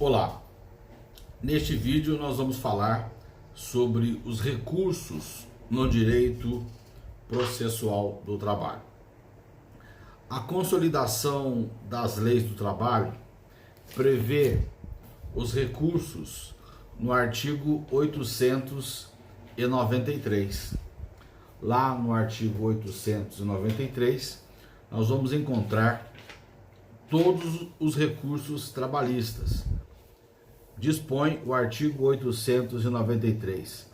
Olá, neste vídeo nós vamos falar sobre os recursos no direito processual do trabalho. A consolidação das leis do trabalho prevê os recursos no artigo 893. Lá no artigo 893 nós vamos encontrar todos os recursos trabalhistas. Dispõe o artigo 893.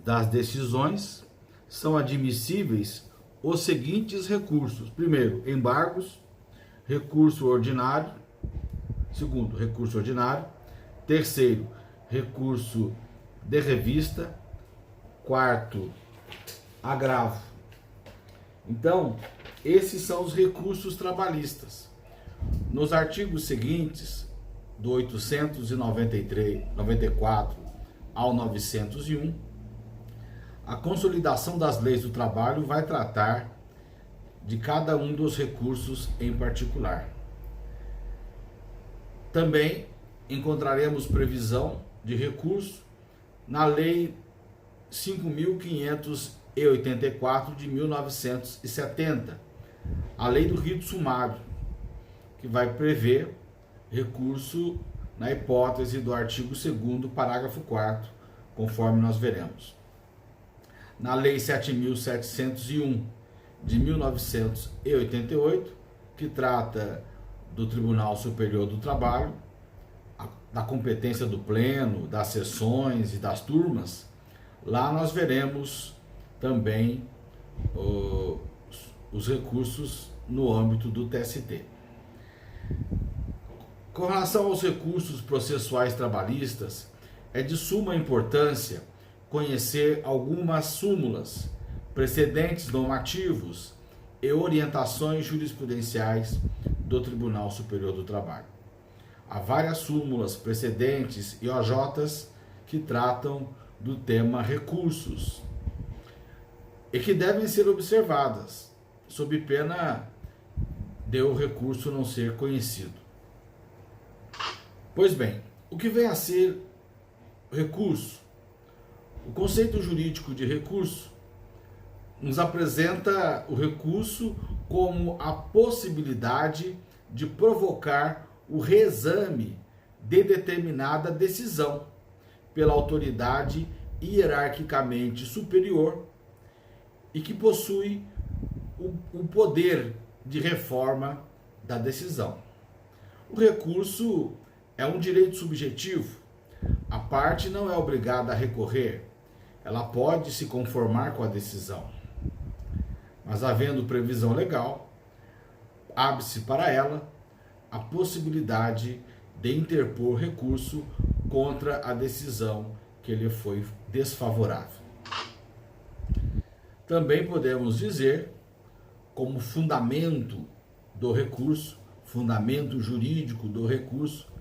Das decisões são admissíveis os seguintes recursos: primeiro, embargos, recurso ordinário; segundo, recurso ordinário; terceiro, recurso de revista; quarto, agravo. Então, esses são os recursos trabalhistas. Nos artigos seguintes, do 894 ao 901, a consolidação das leis do trabalho vai tratar de cada um dos recursos em particular. Também encontraremos previsão de recurso na Lei 5.584 de 1970, a Lei do Rito Sumário, que vai prever recurso na hipótese do artigo 2º, parágrafo 4º, conforme nós veremos. Na Lei 7.701 de 1988, que trata do Tribunal Superior do Trabalho, da competência do pleno, das sessões e das turmas, lá nós veremos também os recursos no âmbito do TST. Com relação aos recursos processuais trabalhistas, é de suma importância conhecer algumas súmulas, precedentes normativos e orientações jurisprudenciais do Tribunal Superior do Trabalho. Há várias súmulas, precedentes e OJs que tratam do tema recursos e que devem ser observadas, sob pena de o recurso não ser conhecido. Pois bem, o que vem a ser recurso? O conceito jurídico de recurso nos apresenta o recurso como a possibilidade de provocar o reexame de determinada decisão pela autoridade hierarquicamente superior e que possui o poder de reforma da decisão. O recurso é um direito subjetivo. A parte não é obrigada a recorrer. Ela pode se conformar com a decisão. Mas, havendo previsão legal, abre-se para ela a possibilidade de interpor recurso contra a decisão que lhe foi desfavorável. Também podemos dizer, como fundamento do recurso, fundamento jurídico do recurso,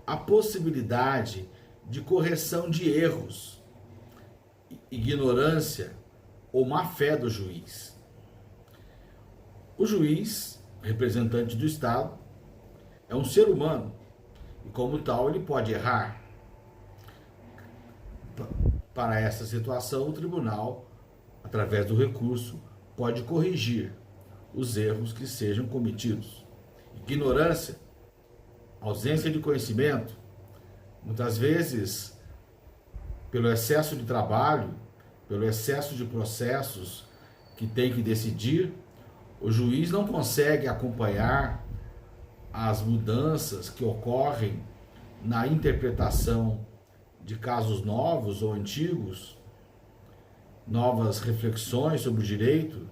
a possibilidade de correção de erros, ignorância ou má-fé do juiz. O juiz, representante do Estado, é um ser humano e, como tal, ele pode errar. Para essa situação, o tribunal, através do recurso, pode corrigir os erros que sejam cometidos. Ignorância, ausência de conhecimento, muitas vezes, pelo excesso de trabalho, pelo excesso de processos que tem que decidir, o juiz não consegue acompanhar as mudanças que ocorrem na interpretação de casos novos ou antigos, novas reflexões sobre o direito,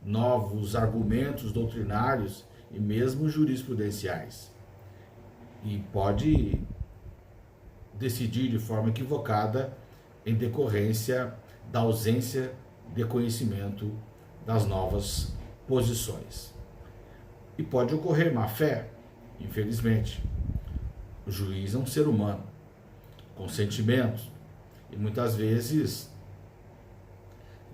novos argumentos doutrinários e mesmo jurisprudenciais. E pode decidir de forma equivocada em decorrência da ausência de conhecimento das novas posições. E pode ocorrer má-fé, infelizmente. O juiz é um ser humano, com sentimentos, e muitas vezes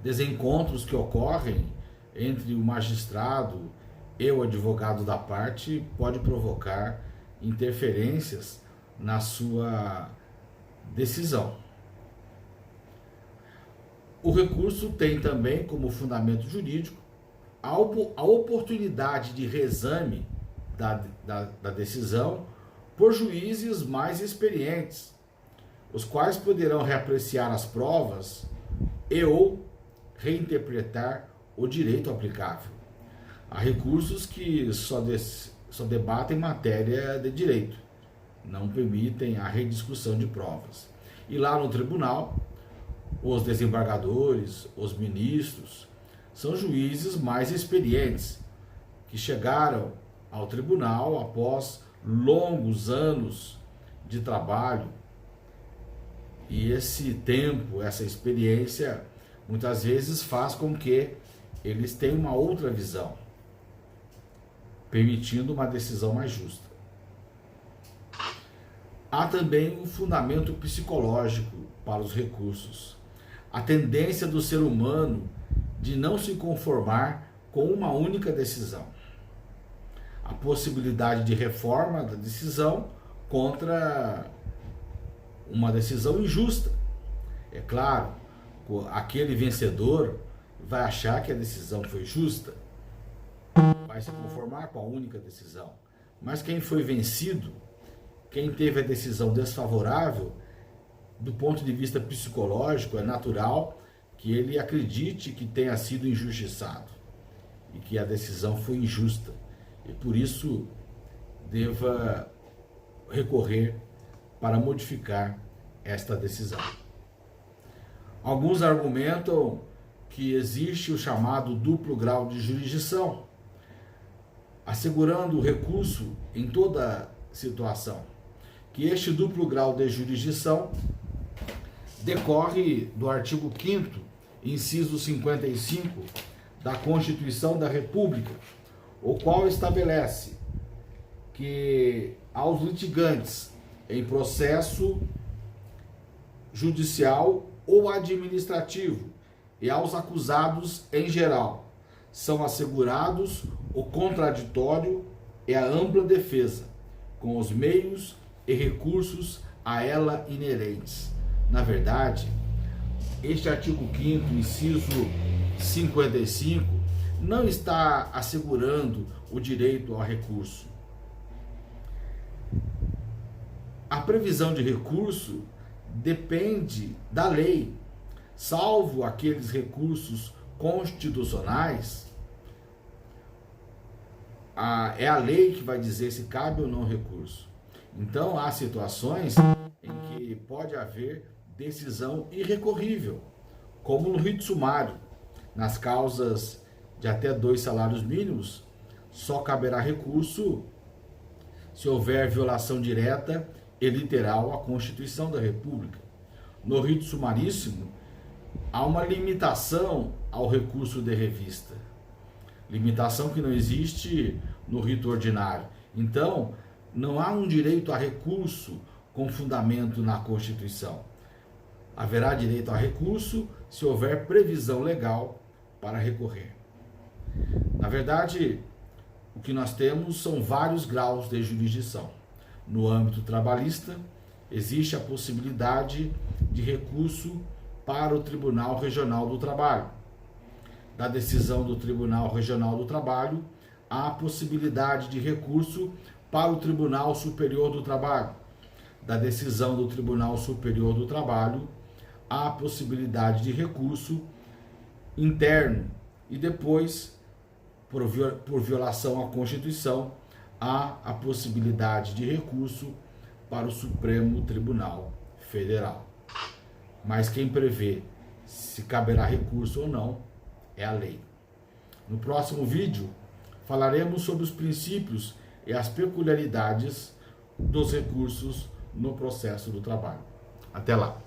desencontros que ocorrem entre o magistrado e o advogado da parte pode provocar interferências na sua decisão. O recurso tem também como fundamento jurídico a oportunidade de reexame da decisão por juízes mais experientes, os quais poderão reapreciar as provas e ou reinterpretar o direito aplicável. Há recursos que só debatem matéria de direito, não permitem a rediscussão de provas. E lá no tribunal, os desembargadores, os ministros, são juízes mais experientes, que chegaram ao tribunal após longos anos de trabalho. E esse tempo, essa experiência, muitas vezes faz com que eles tenham uma outra visão, permitindo uma decisão mais justa. Há também um fundamento psicológico para os recursos. A tendência do ser humano de não se conformar com uma única decisão. A possibilidade de reforma da decisão contra uma decisão injusta. É claro, aquele vencedor vai achar que a decisão foi justa, vai se conformar com a única decisão. Mas quem foi vencido, quem teve a decisão desfavorável, do ponto de vista psicológico, é natural que ele acredite que tenha sido injustiçado e que a decisão foi injusta e por isso deva recorrer para modificar esta decisão. Alguns argumentam que existe o chamado duplo grau de jurisdição, assegurando o recurso em toda situação, que este duplo grau de jurisdição decorre do artigo 5º, inciso 55 da Constituição da República, o qual estabelece que aos litigantes em processo judicial ou administrativo e aos acusados em geral são assegurados o contraditório e a ampla defesa, com os meios e recursos a ela inerentes. Na verdade, este artigo 5º, inciso 55, não está assegurando o direito ao recurso. A previsão de recurso depende da lei, salvo aqueles recursos constitucionais. É a lei que vai dizer se cabe ou não recurso. Então, há situações em que pode haver decisão irrecorrível, como no rito sumário. Nas causas de até 2 salários mínimos, só caberá recurso se houver violação direta e literal à Constituição da República. No rito sumaríssimo, há uma limitação ao recurso de revista, limitação que não existe no rito ordinário. Então, não há um direito a recurso com fundamento na Constituição. Haverá direito a recurso se houver previsão legal para recorrer. Na verdade, o que nós temos são vários graus de jurisdição. No âmbito trabalhista, existe a possibilidade de recurso para o Tribunal Regional do Trabalho. Da decisão do Tribunal Regional do Trabalho, há a possibilidade de recurso para o Tribunal Superior do Trabalho. Da decisão do Tribunal Superior do Trabalho, há a possibilidade de recurso interno e depois, por violação à Constituição, há a possibilidade de recurso para o Supremo Tribunal Federal. Mas quem prevê se caberá recurso ou não é a lei. No próximo vídeo, falaremos sobre os princípios e as peculiaridades dos recursos no processo do trabalho. Até lá!